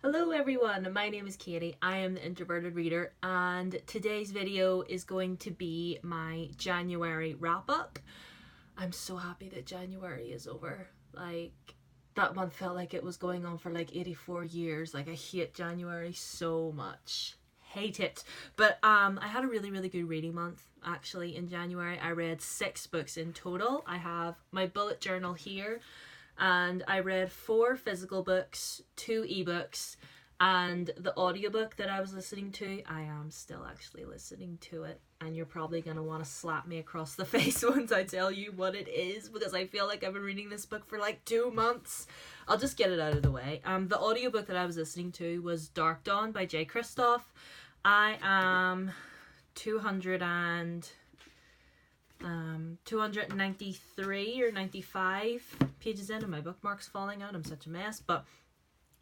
Hello everyone, my name is Katie. I am the Introverted Reader, and today's video is going to be my January wrap up. I'm so happy that January is over. Like, that month felt like it was going on for like 84 years. Like, I hate January so much. Hate it. But I had a really good reading month actually in January. I read 6 books in total. I have my bullet journal here, and I read 4 physical books, 2 ebooks, and the audiobook that I was listening to, I am still actually listening to it, and you're probably going to want to slap me across the face once I tell you what it is, because I feel like I've been reading this book for like 2 months. I'll just get it out of the way. The audiobook that I was listening to was Dark Dawn by J. Kristoff. I am 293 or 95 pages in, and my bookmark's falling out. I'm such a mess, but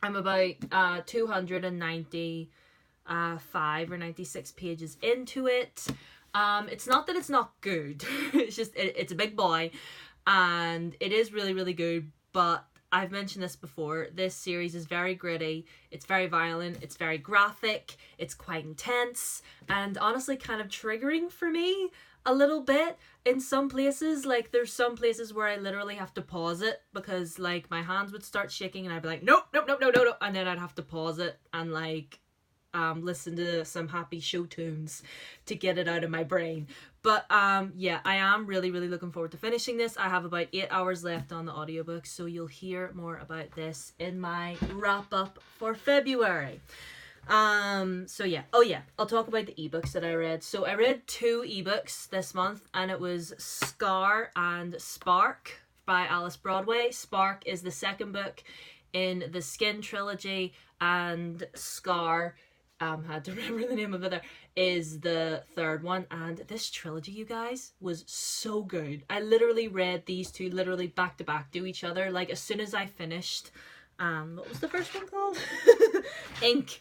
I'm about 295 or 96 pages into it. It's not that it's not good. It's just it's a big boy, and it is really good. But I've mentioned this before. This series is very gritty. It's very violent. It's very graphic. It's quite intense, and honestly, kind of triggering for me a little bit in some places. Like, there's some places where I literally have to pause it because like my hands would start shaking and I'd be like, nope, and then I'd have to pause it and like listen to some happy show tunes to get it out of my brain. But yeah, I am really looking forward to finishing this. I have about 8 hours left on the audiobook, so you'll hear more about this in my wrap up for February. So yeah. Oh yeah, I'll talk about the ebooks that I read. So I read 2 ebooks this month, and it was Scar and Spark by Alice Broadway. Spark is the second book in the Skin trilogy, and Scar, had to remember the name of it there, is the third one. And this trilogy, you guys, was so good. I literally read these 2 literally back to back to each other. Like, as soon as I finished, what was the first one called? Ink.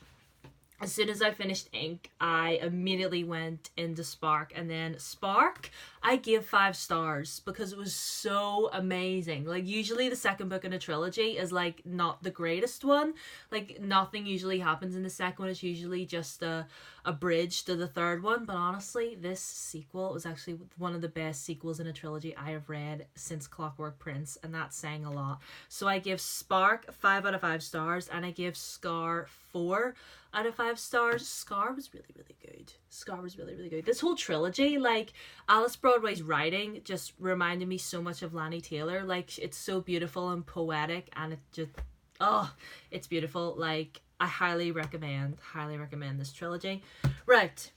As soon as I finished Ink, I immediately went into Spark, and then Spark, I gave 5 stars because it was so amazing. Like, usually the second book in a trilogy is like not the greatest one. Like, nothing usually happens in the second one. It's usually just a bridge to the third one. But honestly, this sequel was actually one of the best sequels in a trilogy I have read since Clockwork Prince, and that's saying a lot. So I give Spark 5 out of 5 stars, and I give Scar 4 out of 5 stars. Scar was really good. Scar was really good. This whole trilogy, like, Alice Broadway's writing just reminded me so much of Lani Taylor. Like, it's so beautiful and poetic, and it just, oh, it's beautiful. Like, I highly recommend this trilogy. Right.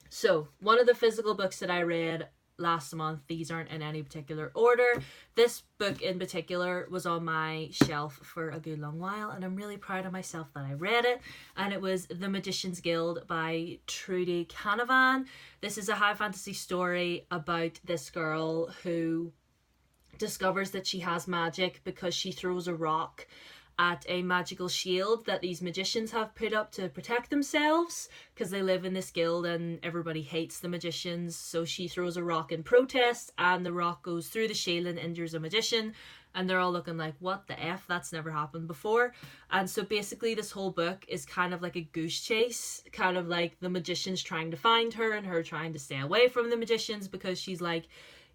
So, one of the physical books that I read last month, these aren't in any particular order. This book in particular was on my shelf for a good long while, and I'm really proud of myself that I read it. And it was The Magician's Guild by Trudy Canavan. This is a high fantasy story about this girl who discovers that she has magic because she throws a rock at a magical shield that these magicians have put up to protect themselves, because they live in this guild and everybody hates the magicians. So she throws a rock in protest, and the rock goes through the shield and injures a magician, and they're all looking like, what the F? That's never happened before. And so basically this whole book is kind of like a goose chase, kind of like the magicians trying to find her and her trying to stay away from the magicians, because she's like,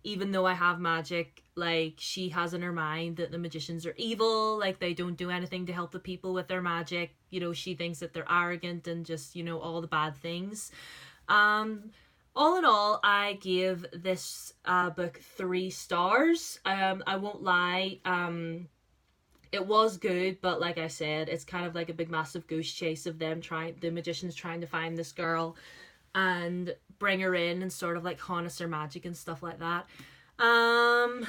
even though I have magic, like, she has in her mind that the magicians are evil, like, they don't do anything to help the people with their magic. You know, she thinks that they're arrogant and just, you know, all the bad things. All in all, I give this book 3 stars. I won't lie, it was good, but like I said, it's kind of like a big massive goose chase of them the magicians trying to find this girl and bring her in and sort of like harness her magic and stuff like that. Not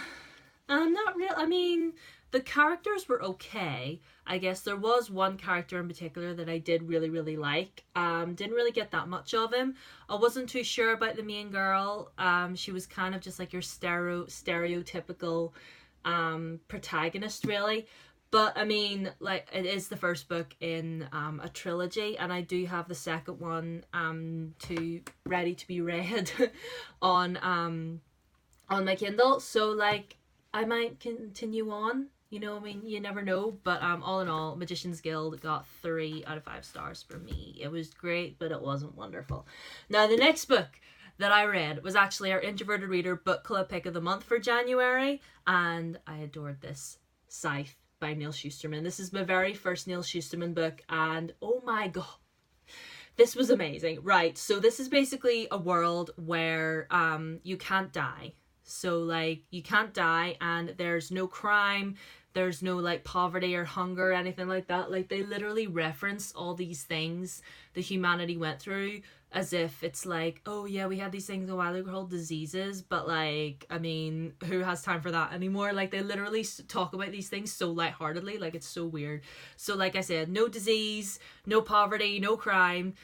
real. I mean, the characters were okay. I guess there was one character in particular that I did really like. Didn't really get that much of him. I wasn't too sure about the main girl. She was kind of just like your stereotypical protagonist, really. But I mean, like, it is the first book in a trilogy, and I do have the second one ready to be read on my Kindle. So like, I might continue on, You know, I mean, you never know. But all in all, Magician's Guild got 3 out of 5 stars for me. It was great, but it wasn't wonderful. Now, the next book that I read was actually our Introverted Reader Book Club Pick of the Month for January, and I adored this. Scythe by Neil Shusterman. This is my very first Neil Shusterman book, and oh my god, this was amazing. Right, so this is basically a world where you can't die. So, like, you can't die, and there's no crime, there's no, like, poverty or hunger or anything like that. Like, they literally reference all these things that humanity went through as if it's like, oh, yeah, we had these things a while ago called diseases, but, like, I mean, who has time for that anymore? Like, they literally talk about these things so lightheartedly, like, it's so weird. So, like I said, no disease, no poverty, no crime,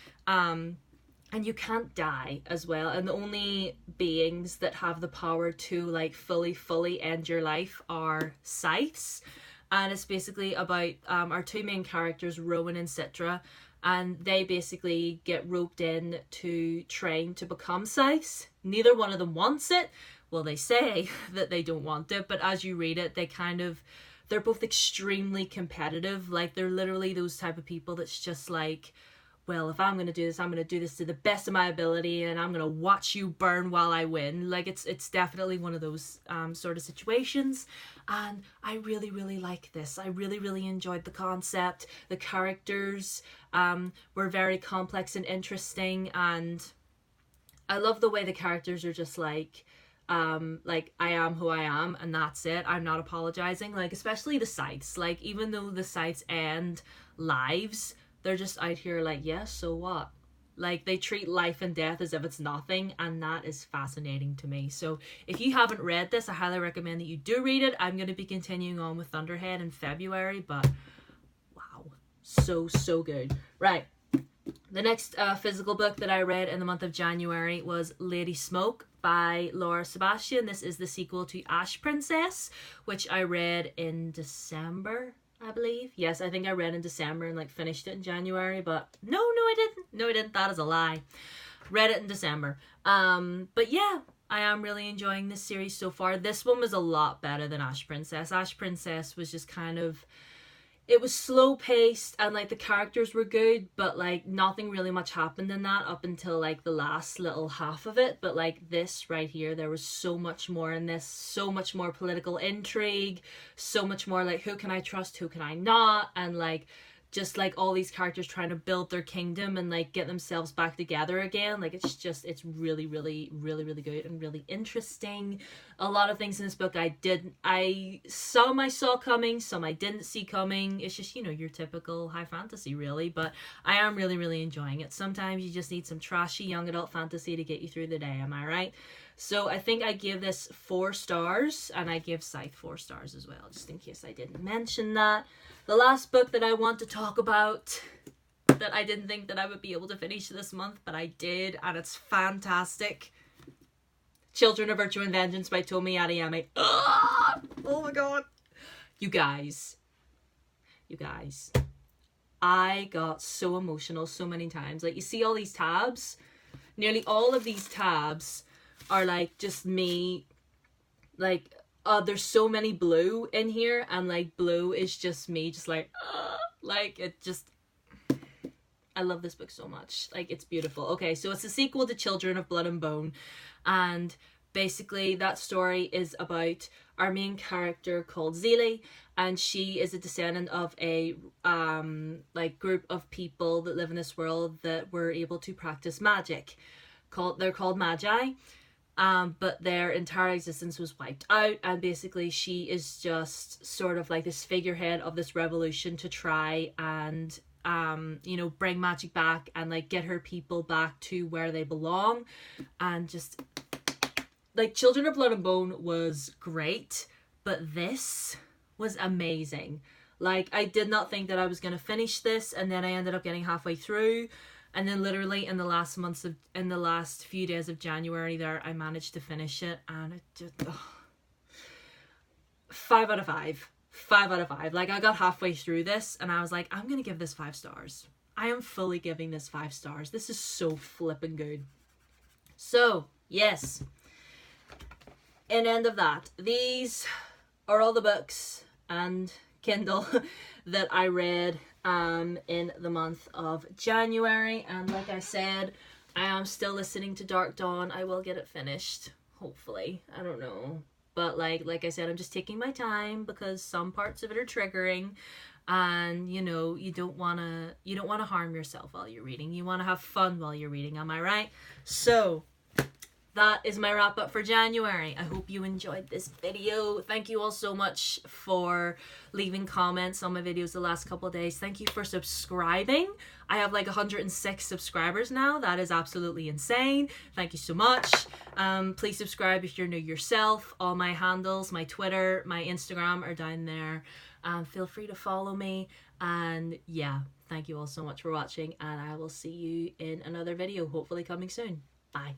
and you can't die as well. And the only beings that have the power to, like, fully end your life are scythes. And it's basically about our 2 main characters, Rowan and Citra. And they basically get roped in to train to become scythes. Neither one of them wants it. Well, they say that they don't want it. But as you read it, they're both extremely competitive. Like, they're literally those type of people that's just like, well, if I'm going to do this, I'm going to do this to the best of my ability, and I'm going to watch you burn while I win. Like, it's definitely one of those sort of situations, and I really, really like this. I really, really enjoyed the concept. The characters were very complex and interesting, and I love the way the characters are just like, I am who I am, and that's it. I'm not apologizing. Like, especially the scythes. Like, even though the scythes end lives, they're just out here like, yeah, so what? Like, they treat life and death as if it's nothing, and that is fascinating to me. So if you haven't read this, I highly recommend that you do read it. I'm going to be continuing on with Thunderhead in February, but wow, so good. Right, the next physical book that I read in the month of January was Lady Smoke by Laura Sebastian. This is the sequel to Ash Princess, which I read in December, I believe. Yes, I think I read in December and, like, finished it in January, but no, I didn't. That is a lie. Read it in December. But yeah, I am really enjoying this series so far. This one was a lot better than Ash Princess. Ash Princess was just kind of, it was slow paced, and, like, the characters were good, but, like, nothing really much happened in that up until, like, the last little half of it. But, like, this right here, there was so much more in this, so much more political intrigue, so much more, like, who can I trust, who can I not, and, like, just, like, all these characters trying to build their kingdom and, like, get themselves back together again. Like, it's really, really, really, really good and really interesting. A lot of things in this book some I saw coming, some I didn't see coming. It's just, you know, your typical high fantasy, really. But I am really, really enjoying it. Sometimes you just need some trashy young adult fantasy to get you through the day, am I right? So I think I give this 4 stars, and I give Scythe 4 stars as well, just in case I didn't mention that. The last book that I want to talk about, that I didn't think that I would be able to finish this month, but I did, and it's fantastic. Children of Virtue and Vengeance by Tomi Adeyemi. Oh my god. You guys. I got so emotional so many times. Like, you see all these tabs? Nearly all of these tabs are, like, just me, like, there's so many blue in here, and, like, blue is just me, just like it just, I love this book so much. Like, it's beautiful. Okay, so it's a sequel to Children of Blood and Bone, and basically that story is about our main character called Zelie, and she is a descendant of a like, group of people that live in this world that were able to practice magic. They're called Magi. But their entire existence was wiped out, and basically she is just sort of like this figurehead of this revolution to try and you know, bring magic back and, like, get her people back to where they belong. And just, like, Children of Blood and Bone was great, but this was amazing. Like, I did not think that I was going to finish this, and then I ended up getting halfway through. And then literally in the last few days of January there, I managed to finish it, and it just, 5 out of 5. 5 out of 5. Like, I got halfway through this, and I was like, I'm going to give this 5 stars. I am fully giving this 5 stars. This is so flippin' good. So, yes. In end of that, these are all the books and Kindle that I read in the month of January. And like I said, I am still listening to Dark Dawn. I will get it finished, hopefully. I don't know. But like I said, I'm just taking my time because some parts of it are triggering, and you know, you don't want to harm yourself while you're reading. You want to have fun while you're reading, am I right? So that is my wrap up for January. I hope you enjoyed this video. Thank you all so much for leaving comments on my videos the last couple of days. Thank you for subscribing. I have like 106 subscribers now. That is absolutely insane. Thank you so much. Please subscribe if you're new yourself. All my handles, my Twitter, my Instagram are down there. Feel free to follow me. And yeah, thank you all so much for watching, and I will see you in another video, hopefully coming soon. Bye.